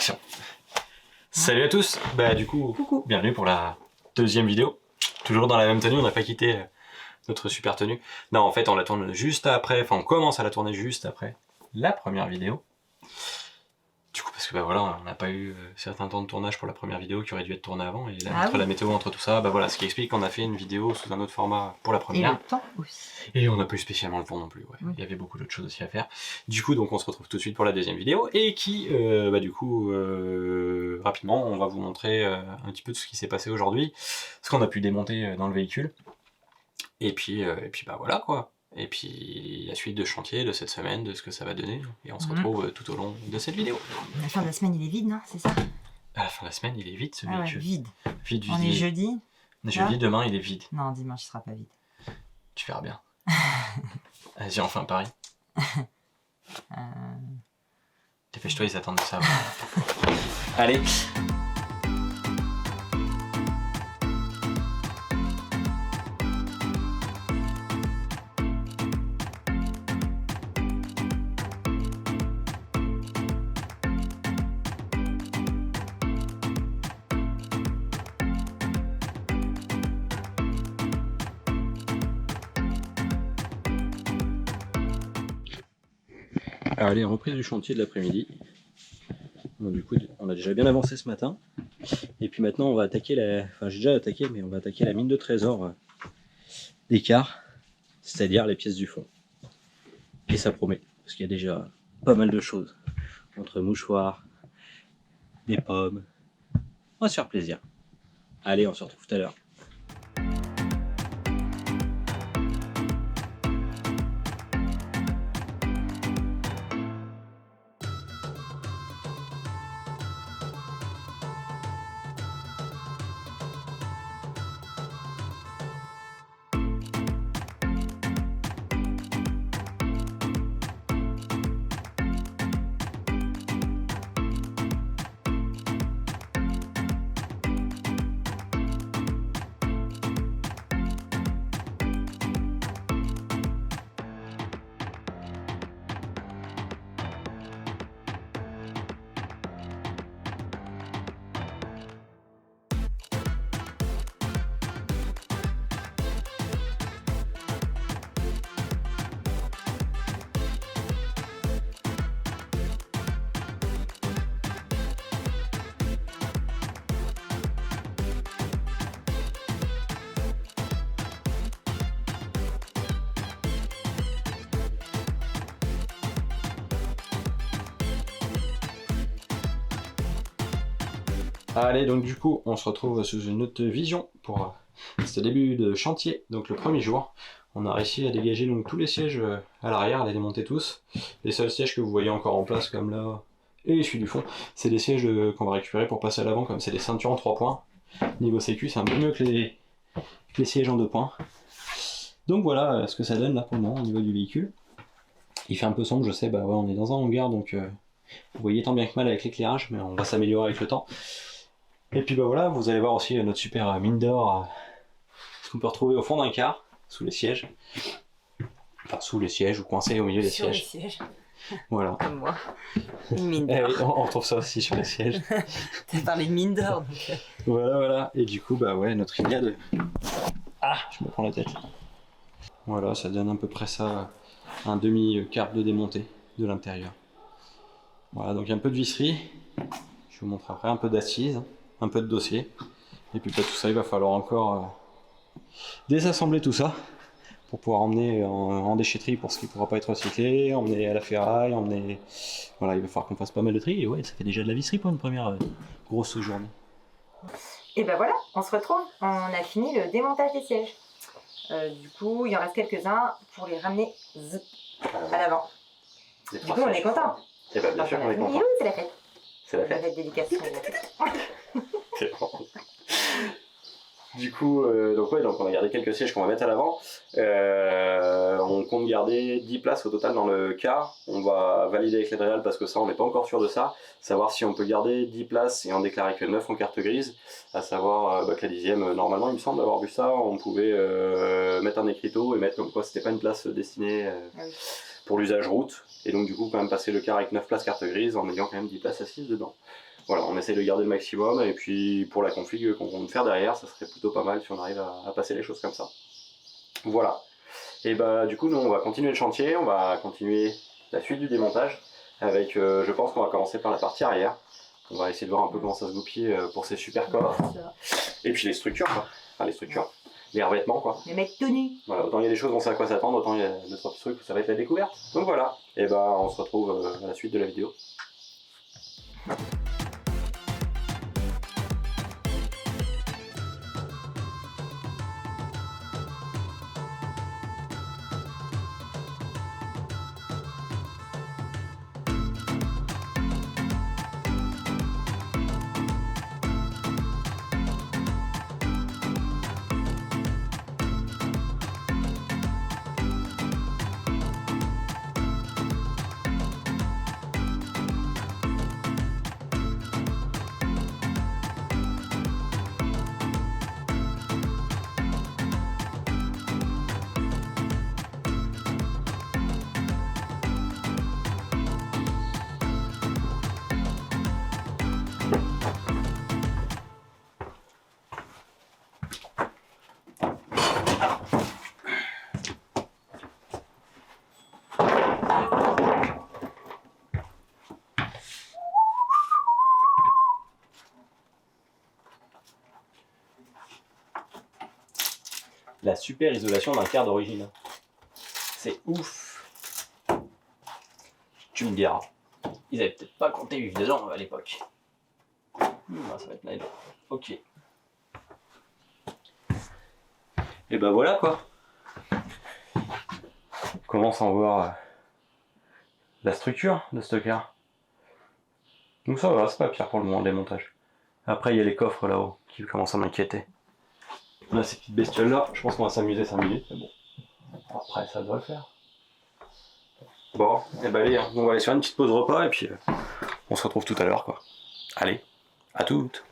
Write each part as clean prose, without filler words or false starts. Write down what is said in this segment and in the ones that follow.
Action. Salut à tous. Du coup, Coucou. bienvenue pour la deuxième vidéo. Toujours dans la même tenue, on n'a pas quitté notre super tenue. Non, en fait, on la tourne juste après, enfin on commence à la tourner juste après la première vidéo. Du coup, parce que voilà, on n'a pas eu certains temps de tournage pour la première vidéo qui aurait dû être tournée avant, et là, entre la météo, entre tout ça, voilà, ce qui explique qu'on a fait une vidéo sous un autre format pour la première. Et le temps aussi. Et on n'a pas eu spécialement le temps non plus, ouais. Oui. Il y avait beaucoup d'autres choses aussi à faire. Du coup, donc on se retrouve tout de suite pour la deuxième vidéo, et qui, rapidement, on va vous montrer un petit peu de ce qui s'est passé aujourd'hui, ce qu'on a pu démonter dans le véhicule, et puis voilà quoi. Et puis la suite de chantier de cette semaine, de ce que ça va donner, et on se retrouve tout au long de cette vidéo. À la fin de la semaine, il est vide, non? C'est ça? À la fin de la semaine, il est vide ce Ah ouais, véhicule. vide. Vide. On est jeudi? On est jeudi, demain il est vide. Non, dimanche il sera pas vide. Tu verras bien. Vas-y, enfin Paris. Dépêche-toi, ils attendent de ça. Allez. Alors, allez, reprise du chantier de l'après-midi. Bon, du coup, on a déjà bien avancé ce matin. Et puis maintenant, on va attaquer Enfin, j'ai déjà attaqué, mais on va attaquer la mine de trésor d'écart, c'est-à-dire les pièces du fond. Et ça promet, parce qu'il y a déjà pas mal de choses. Entre mouchoirs, des pommes. On va se faire plaisir. Allez, on se retrouve tout à l'heure. Allez, donc du coup, on se retrouve sous une autre vision pour ce début de chantier. Donc le premier jour, on a réussi à dégager donc tous les sièges à l'arrière, à les démonter tous. Les seuls sièges que vous voyez encore en place, comme là, et celui du fond, c'est des sièges qu'on va récupérer pour passer à l'avant, comme c'est des ceintures en 3 points. Niveau sécu, c'est un peu mieux que les sièges en 2 points. Donc voilà ce que ça donne là pour le moment au niveau du véhicule. Il fait un peu sombre, je sais, on est dans un hangar, donc vous voyez tant bien que mal avec l'éclairage, mais on va s'améliorer avec le temps. Et puis voilà, vous allez voir aussi notre super mine d'or, ce qu'on peut retrouver au fond d'un car, sous les sièges. Enfin, sous les sièges ou coincé au milieu des sièges. Sur les sièges. Voilà. Comme moi. Une mine d'or. On retrouve ça aussi sur les sièges. T'as parlé de mine d'or, donc... Voilà. Et du coup, notre idée de... Ah, je me prends la tête. Voilà, ça donne à peu près ça, un demi-quart de démonté de l'intérieur. Voilà, donc un peu de visserie. Je vous montre après un peu d'assises. Un peu de dossier, et puis tout ça, il va falloir encore désassembler tout ça pour pouvoir emmener en déchetterie pour ce qui ne pourra pas être recyclé, emmener à la ferraille, voilà, il va falloir qu'on fasse pas mal de tri, et ouais, ça fait déjà de la visserie pour une première grosse journée. Et voilà, on se retrouve, on a fini le démontage des sièges. Du coup, il en reste quelques-uns pour les ramener à l'avant. Du coup, on est content. Et bien sûr, on est content. C'est la fête. C'est la fête. La fête dédicace. Du coup, donc on a gardé quelques sièges qu'on va mettre à l'avant. On compte garder 10 places au total dans le car. On va valider avec l'Adréal parce que ça, on n'est pas encore sûr de ça. Savoir si on peut garder 10 places et en déclarer que 9 en carte grise. À savoir que la 10e, normalement, il me semble avoir vu ça, on pouvait mettre un écriteau et mettre comme quoi c'était pas une place destinée pour l'usage route. Et donc, du coup, quand même passer le car avec 9 places carte grise en ayant quand même 10 places assises dedans. voilà, on essaie de garder le maximum, et puis pour la config qu'on compte faire derrière, ça serait plutôt pas mal si on arrive à passer les choses comme ça. Voilà. Et bah du coup nous on va continuer le chantier, on va continuer la suite du démontage, avec je pense qu'on va commencer par la partie arrière. On va essayer de voir un peu comment ça se goupille pour ces super coffres. Et puis les structures quoi. Enfin les structures. Les revêtements quoi. Les mecs tenus. Voilà, autant il y a des choses on sait à quoi s'attendre, autant il y a 2-3 petits trucs où ça va être la découverte. Donc voilà. Et bah on se retrouve à la suite de la vidéo. La super isolation d'un quart d'origine. C'est ouf. Tu me diras. Ils avaient peut-être pas compté vivre dedans à l'époque. Ça va être nylon. Ok. Et ben voilà quoi. On commence à en voir la structure de ce car. Donc ça va, c'est pas pire pour le moment le démontage. Après il y a les coffres là-haut qui commencent à m'inquiéter. On a ces petites bestioles là, je pense qu'on va s'amuser 5 minutes, mais bon. Après ça devrait le faire. Bon, et ben allez, on va aller sur une petite pause repas et puis on se retrouve tout à l'heure quoi. Allez, à toutes.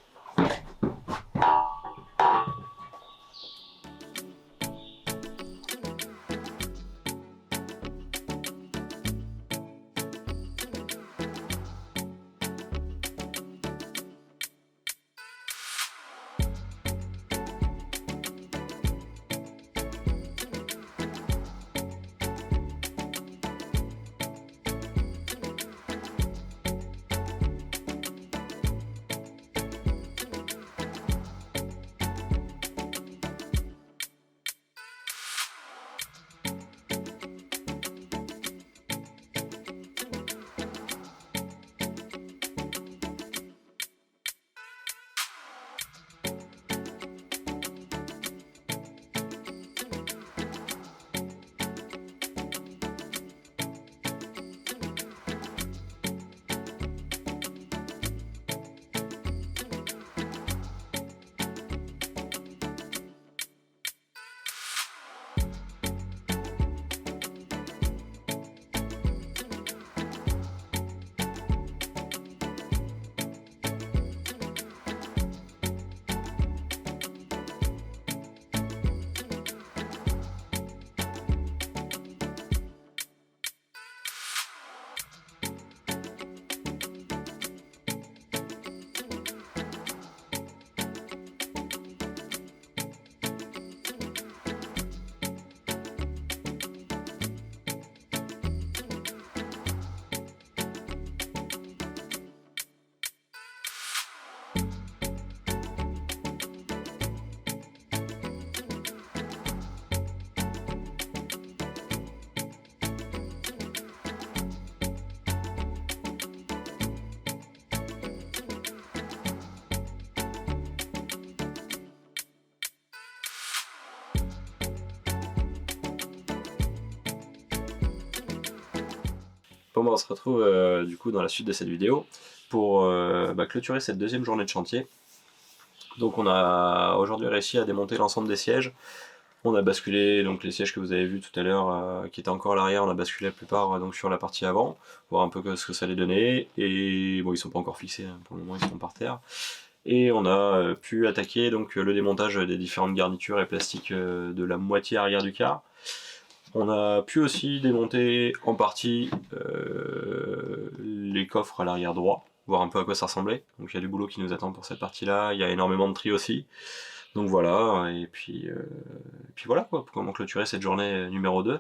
Bon, on se retrouve du coup dans la suite de cette vidéo pour clôturer cette deuxième journée de chantier. Donc on a aujourd'hui réussi à démonter l'ensemble des sièges. On a basculé donc les sièges que vous avez vus tout à l'heure qui étaient encore à l'arrière, on a basculé la plupart donc sur la partie avant, voir un peu ce que ça allait donner. Et bon, ils sont pas encore fixés, hein, pour le moment ils sont par terre. Et on a pu attaquer donc le démontage des différentes garnitures et plastiques de la moitié arrière du car. On a pu aussi démonter en partie les coffres à l'arrière droit, voir un peu à quoi ça ressemblait. Donc il y a du boulot qui nous attend pour cette partie-là, il y a énormément de tri aussi. Donc voilà, et puis voilà quoi, comment clôturer cette journée numéro 2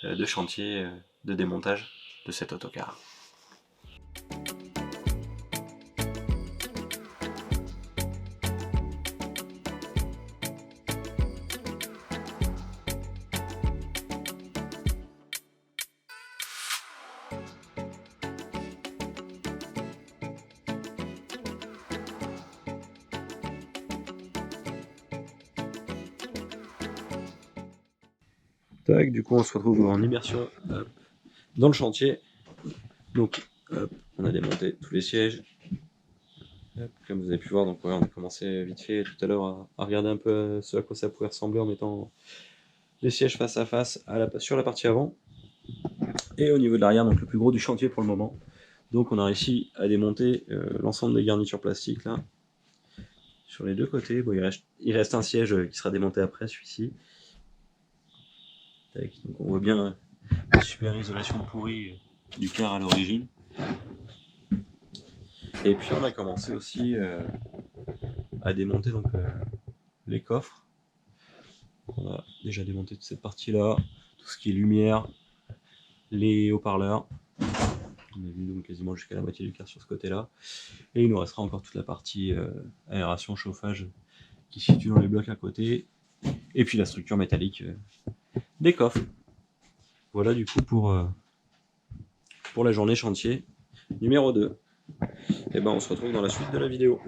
de chantier de démontage de cet autocar. Tac, du coup on se retrouve en immersion dans le chantier. Donc hop, on a démonté tous les sièges. Hop, comme vous avez pu voir, donc ouais, on a commencé vite fait tout à l'heure à regarder un peu ce à quoi ça pouvait ressembler en mettant les sièges face à face sur la partie avant. Et au niveau de l'arrière, donc le plus gros du chantier pour le moment. Donc on a réussi à démonter l'ensemble des garnitures plastiques là, sur les deux côtés. Bon, il reste un siège qui sera démonté après, celui-ci. Donc on voit bien la super isolation pourrie du car à l'origine. Et puis on a commencé aussi à démonter donc, les coffres. On a déjà démonté toute cette partie-là, tout ce qui est lumière, les haut-parleurs. On a vu donc quasiment jusqu'à la moitié du car sur ce côté-là. Et il nous restera encore toute la partie aération, chauffage qui se situe dans les blocs à côté. Et puis la structure métallique des coffres. Voilà du coup pour la journée chantier numéro 2. Et ben on se retrouve dans la suite de la vidéo.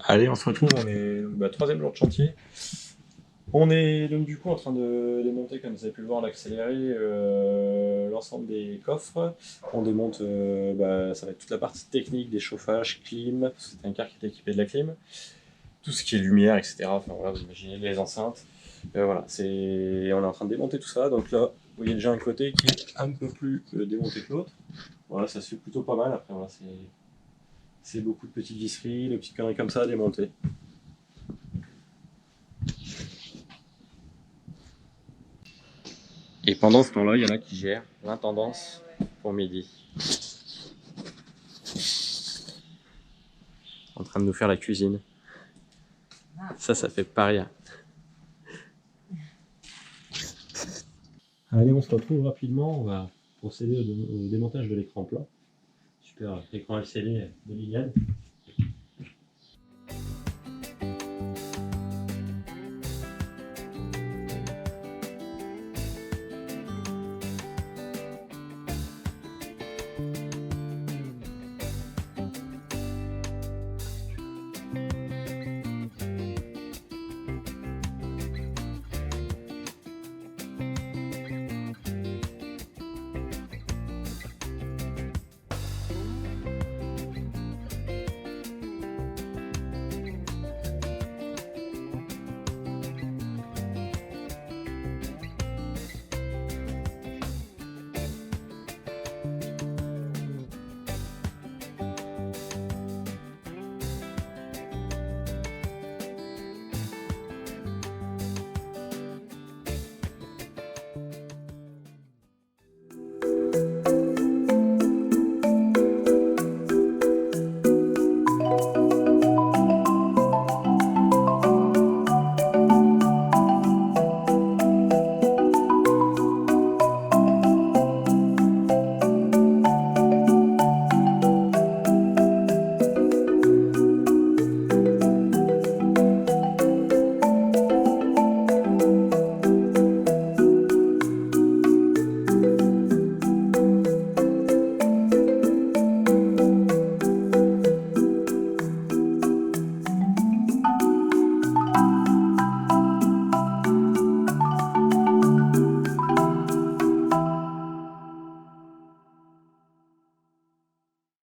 Allez, on se retrouve, on est troisième jour de chantier. On est donc du coup en train de démonter, comme vous avez pu le voir, l'accéléré, l'ensemble des coffres. On démonte, ça va être toute la partie technique des chauffages, clim, c'est un car qui est équipé de la clim, tout ce qui est lumière, etc. Enfin voilà, vous imaginez les enceintes. Voilà, on est en train de démonter tout ça. Donc là, vous voyez déjà un côté qui est un peu plus démonté que l'autre. Voilà, ça se fait plutôt pas mal. Après, voilà, c'est beaucoup de petites visseries, de petites conneries comme ça à démonter. Et pendant ce temps-là, il y en a qui gèrent l'intendance pour midi. En train de nous faire la cuisine. Ça fait pas rien. Allez, on se retrouve rapidement. On va procéder au démontage de l'écran plat. Super écran LCD de Liliane.